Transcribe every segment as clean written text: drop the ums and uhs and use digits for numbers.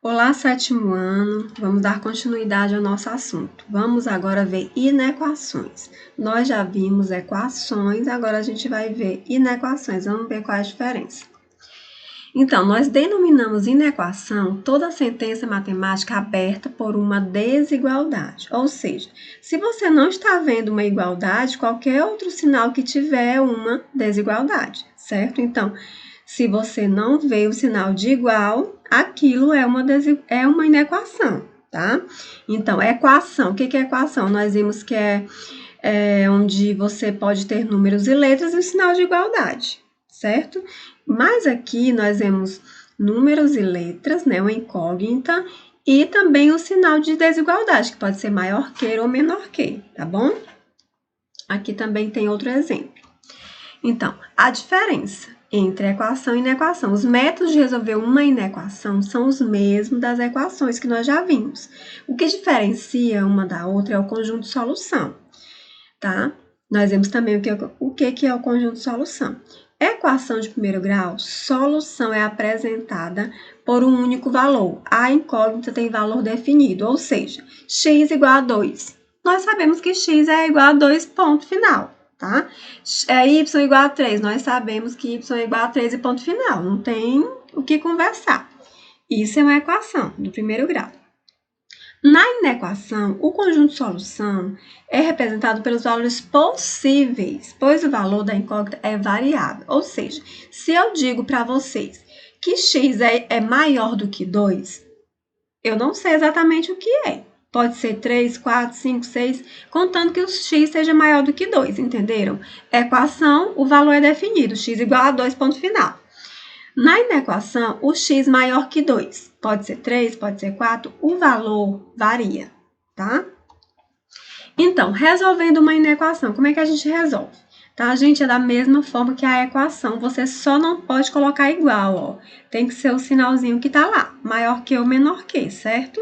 Olá, sétimo ano. Vamos dar continuidade ao nosso assunto. Vamos agora ver inequações. Nós já vimos equações, agora a gente vai ver inequações. Vamos ver qual é a diferença. Então, nós denominamos inequação toda sentença matemática aberta por uma desigualdade. Ou seja, se você não está vendo uma igualdade, qualquer outro sinal que tiver uma desigualdade, certo? Então, se você não vê o sinal de igual, aquilo é uma inequação, tá? Então, equação. O que é equação? Nós vimos que é onde você pode ter números e letras e o sinal de igualdade, certo? Mas aqui nós vemos números e letras, né? Uma incógnita e também o sinal de desigualdade, que pode ser maior que ou menor que, tá bom? Aqui também tem outro exemplo. Então, a diferença entre equação e inequação. Os métodos de resolver uma inequação são os mesmos das equações que nós já vimos. O que diferencia uma da outra é o conjunto de solução, tá? Nós vemos também o que é o conjunto de solução. Equação de primeiro grau, solução é apresentada por um único valor. A incógnita tem valor definido, ou seja, x igual a 2. Nós sabemos que x é igual a 2, ponto final, tá? Y igual a 3, nós sabemos que y é igual a 3 e ponto final. Não tem o que conversar. Isso é uma equação do primeiro grau. Na inequação, o conjunto de solução é representado pelos valores possíveis, pois o valor da incógnita é variável. Ou seja, se eu digo para vocês que x é maior do que 2, eu não sei exatamente o que é. Pode ser 3, 4, 5, 6, contando que o x seja maior do que 2, entenderam? Equação, o valor é definido, x igual a 2, ponto final. Na inequação, o x maior que 2, pode ser 3, pode ser 4, o valor varia, tá? Então, resolvendo uma inequação, como é que a gente resolve? Tá, gente? É da mesma forma que a equação, você só não pode colocar igual, ó. Tem que ser o sinalzinho que tá lá, maior que ou menor que, certo?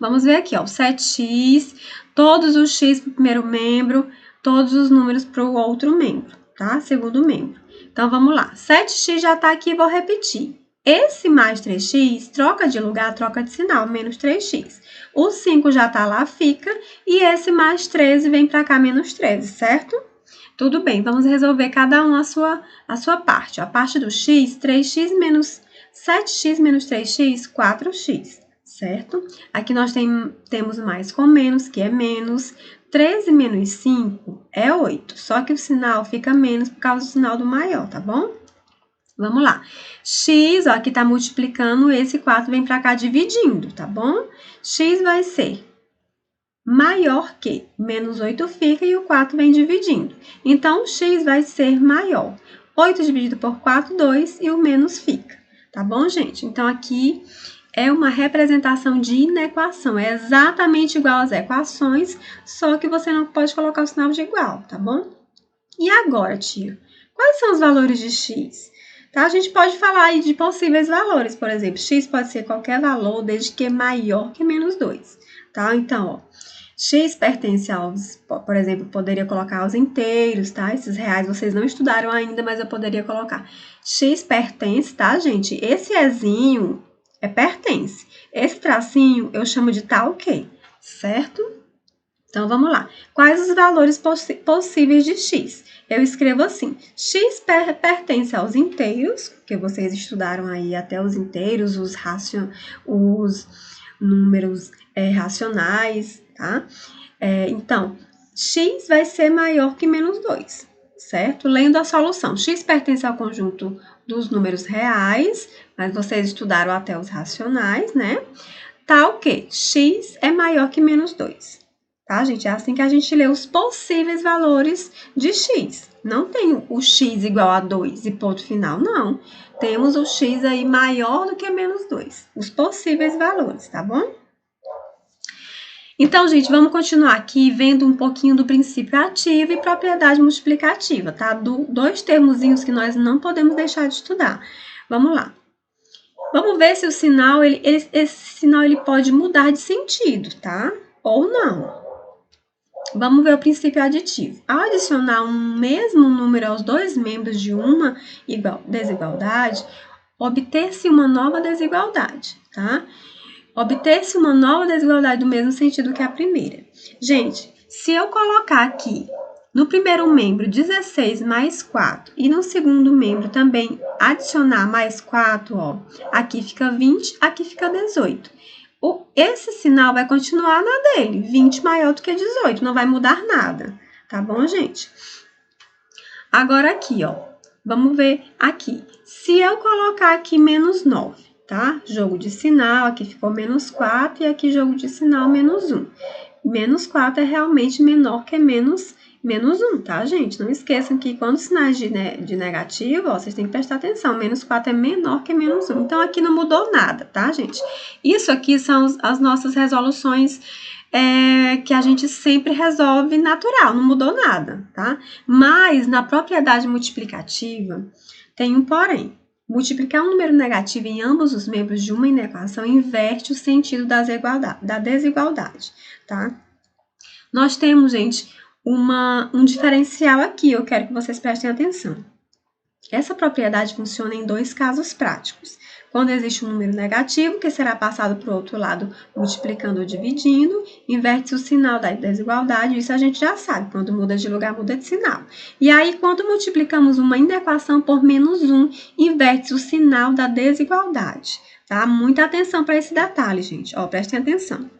Vamos ver aqui, ó, 7x, todos os x para o primeiro membro, todos os números para o outro membro, tá? Segundo membro. Então, vamos lá. 7x já está aqui, vou repetir. Esse mais 3x troca de lugar, troca de sinal, menos 3x. O 5 já está lá, fica. E esse mais 13 vem para cá, menos 13, certo? Tudo bem, vamos resolver cada um a sua parte. A parte do x, 3x menos 7x menos 3x, 4x, certo? Aqui nós temos mais com menos, que é menos. 13 menos 5 é 8, só que o sinal fica menos por causa do sinal do maior, tá bom? Vamos lá. X, ó, aqui tá multiplicando, esse 4 vem pra cá dividindo, tá bom? X vai ser maior que, menos 8 fica e o 4 vem dividindo. Então, x vai ser maior. 8 dividido por 4, 2 e o menos fica, tá bom, gente? Então, aqui é uma representação de inequação, é exatamente igual às equações, só que você não pode colocar o sinal de igual, tá bom? E agora, tia, quais são os valores de x? Tá? A gente pode falar aí de possíveis valores, por exemplo, x pode ser qualquer valor, desde que é maior que menos 2, tá? Então, ó, x pertence aos, por exemplo, poderia colocar aos inteiros, tá? Esses reais vocês não estudaram ainda, mas eu poderia colocar. X pertence, tá, gente? Esse ezinho é pertence. Esse tracinho eu chamo de tal que, certo? Então, vamos lá. Quais os valores possíveis de x? Eu escrevo assim, x pertence aos inteiros, que vocês estudaram aí até os inteiros, os números racionais, tá? Então, x vai ser maior que menos 2, certo? Lendo a solução, x pertence ao conjunto dos números reais, mas vocês estudaram até os racionais, né? Tal que x é maior que menos 2. Tá, gente? É assim que a gente lê os possíveis valores de x. Não tem o x igual a 2 e ponto final, não. Temos o x aí maior do que menos 2. Os possíveis valores, tá bom? Então, gente, vamos continuar aqui vendo um pouquinho do princípio ativo e propriedade multiplicativa, tá? Dois termozinhos que nós não podemos deixar de estudar. Vamos lá. Vamos ver se o sinal, esse sinal ele pode mudar de sentido, tá? Ou não. Vamos ver o princípio aditivo. Ao adicionar um mesmo número aos dois membros de uma desigualdade, obter-se uma nova desigualdade. tá? Obter-se uma nova desigualdade do mesmo sentido que a primeira. Gente, se eu colocar aqui no primeiro membro 16 mais 4 e no segundo membro também adicionar mais 4, ó, aqui fica 20, aqui fica 18. Esse sinal vai continuar na dele, 20 maior do que 18, não vai mudar nada, tá bom, gente? Agora aqui, ó, vamos ver aqui. Se eu colocar aqui menos 9, tá? Jogo de sinal, aqui ficou menos 4 e aqui jogo de sinal menos 1. Menos 4 é realmente menor que menos 1, tá, gente? Não esqueçam que quando sinais de negativo, ó, vocês têm que prestar atenção. Menos 4 é menor que menos 1. Então, aqui não mudou nada, tá, gente? Isso aqui são as nossas resoluções que a gente sempre resolve natural, não mudou nada, tá? Mas, na propriedade multiplicativa, tem um porém. Multiplicar um número negativo em ambos os membros de uma inequação inverte o sentido da desigualdade, tá? Nós temos, gente, um diferencial aqui, eu quero que vocês prestem atenção. Essa propriedade funciona em dois casos práticos. Quando existe um número negativo, que será passado para o outro lado multiplicando ou dividindo, inverte-se o sinal da desigualdade, isso a gente já sabe, quando muda de lugar, muda de sinal. E aí, quando multiplicamos uma inequação por menos 1, inverte-se o sinal da desigualdade, tá? Muita atenção para esse detalhe, gente, ó, prestem atenção.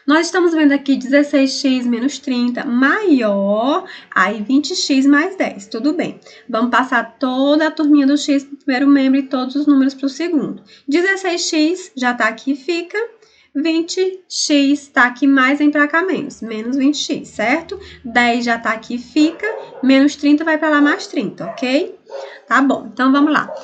Nós estamos vendo aqui 16x menos 30 maior, aí 20x mais 10, tudo bem. Vamos passar toda a turminha do x para o primeiro membro e todos os números para o segundo. 16x já está aqui, fica. 20x está aqui mais, vem para cá menos 20x, certo? 10 já está aqui, fica. Menos 30 vai para lá mais 30, ok? Tá bom, então vamos lá.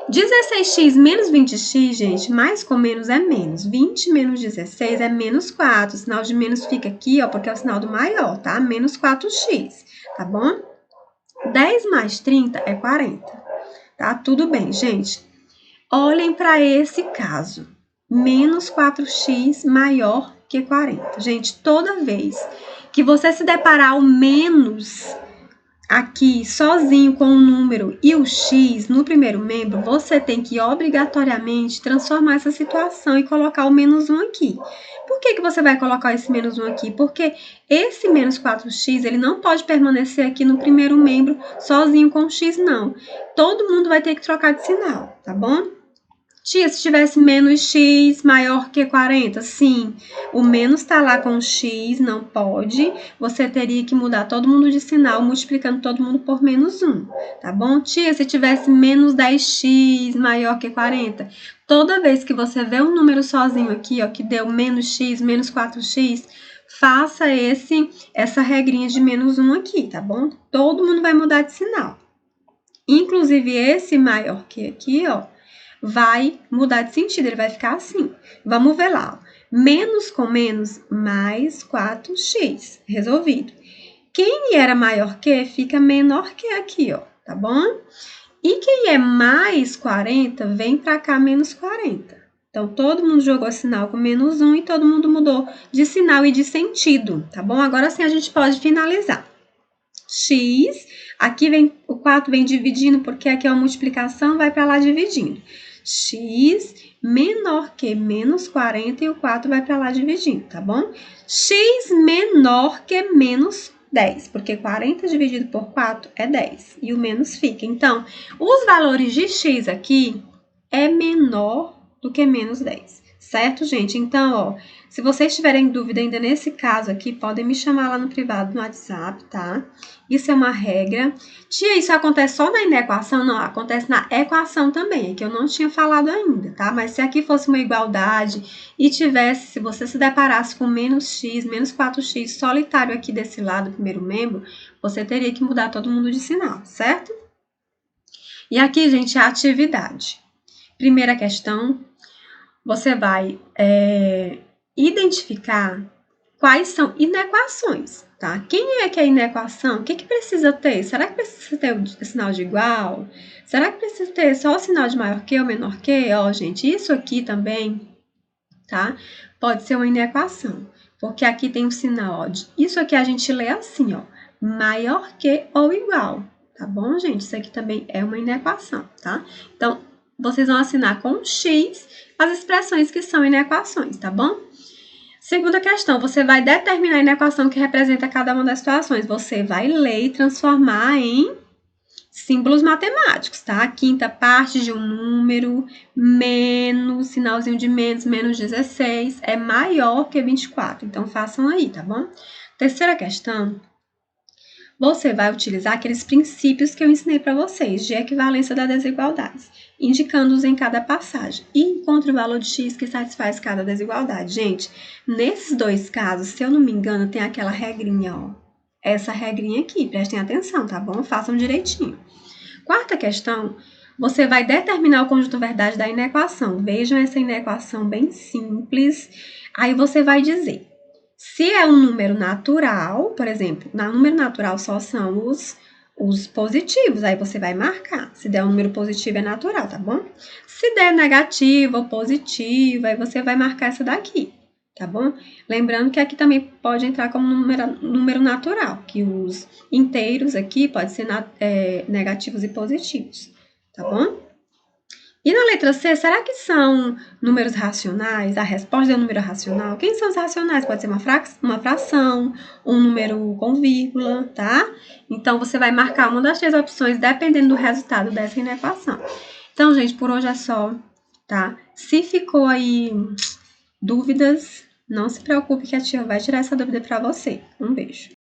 16x menos 20x, gente, mais com menos é menos. 20 menos 16 é menos 4. O sinal de menos fica aqui, ó, porque é o sinal do maior, tá? Menos 4x, tá bom? 10 mais 30 é 40, tá? Tudo bem, gente. Olhem para esse caso. Menos 4x maior que 40. Gente, toda vez que você se deparar o menos aqui sozinho com o número e o x no primeiro membro, você tem que obrigatoriamente transformar essa situação e colocar o menos 1 aqui. Por que você vai colocar esse menos 1 aqui? Porque esse menos 4x, ele não pode permanecer aqui no primeiro membro sozinho com o x, não. Todo mundo vai ter que trocar de sinal, tá bom? Tia, se tivesse menos x maior que 40, sim, o menos está lá com x, não pode. Você teria que mudar todo mundo de sinal, multiplicando todo mundo por menos 1, tá bom? Tia, se tivesse menos 10x maior que 40, toda vez que você vê um número sozinho aqui, ó, que deu menos x, menos 4x, faça essa regrinha de menos 1 aqui, tá bom? Todo mundo vai mudar de sinal. Inclusive, esse maior que aqui, ó, vai mudar de sentido, ele vai ficar assim. Vamos ver lá, ó. Menos com menos, mais 4x, resolvido. Quem era maior que, fica menor que aqui, ó, tá bom? E quem é mais 40, vem pra cá menos 40. Então, todo mundo jogou sinal com menos 1 e todo mundo mudou de sinal e de sentido, tá bom? Agora sim a gente pode finalizar. X, aqui vem, o 4 vem dividindo, porque aqui é uma multiplicação, vai para lá dividindo. X menor que menos 40 e o 4 vai para lá dividindo, tá bom? X menor que menos 10, porque 40 dividido por 4 é 10, e o menos fica. Então, os valores de x aqui é menor do que menos 10, certo, gente? Então, ó, se vocês tiverem dúvida ainda nesse caso aqui, podem me chamar lá no privado no WhatsApp, tá? Isso é uma regra. Tia, isso acontece só na inequação? Não, acontece na equação também, que eu não tinha falado ainda, tá? Mas se aqui fosse uma igualdade e tivesse, se você se deparasse com menos x, menos 4x solitário aqui desse lado, primeiro membro, você teria que mudar todo mundo de sinal, certo? E aqui, gente, a atividade. Primeira questão, você vai identificar quais são inequações, tá? Quem é que é inequação? O que precisa ter? Será que precisa ter o sinal de igual? Será que precisa ter só o sinal de maior que ou menor que? Ó, gente, isso aqui também, tá? Pode ser uma inequação, porque aqui tem um sinal, ó. Isso aqui a gente lê assim, ó, maior que ou igual, tá bom, gente? Isso aqui também é uma inequação, tá? Então, vocês vão assinar com X as expressões que são inequações, tá bom? Segunda questão, você vai determinar a inequação que representa cada uma das situações. Você vai ler e transformar em símbolos matemáticos, tá? A quinta parte de um número, menos, sinalzinho de menos 16, é maior que 24. Então, façam aí, tá bom? Terceira questão, você vai utilizar aqueles princípios que eu ensinei para vocês, de equivalência das desigualdades, indicando-os em cada passagem. E encontre o valor de x que satisfaz cada desigualdade. Gente, nesses dois casos, se eu não me engano, tem aquela regrinha, ó. Essa regrinha aqui, prestem atenção, tá bom? Façam direitinho. Quarta questão, você vai determinar o conjunto verdade da inequação. Vejam essa inequação bem simples. Aí você vai dizer, se é um número natural, por exemplo, no número natural só são os positivos, aí você vai marcar. Se der um número positivo é natural, tá bom? Se der negativo ou positivo, aí você vai marcar essa daqui, tá bom? Lembrando que aqui também pode entrar como número natural, que os inteiros aqui podem ser negativos e positivos, tá bom? E na letra C, será que são números racionais? A resposta é um número racional? Quem são os racionais? Pode ser uma fração, um número com vírgula, tá? Então, você vai marcar uma das três opções, dependendo do resultado dessa inequação. Então, gente, por hoje é só, tá? Se ficou aí dúvidas, não se preocupe que a tia vai tirar essa dúvida para você. Um beijo.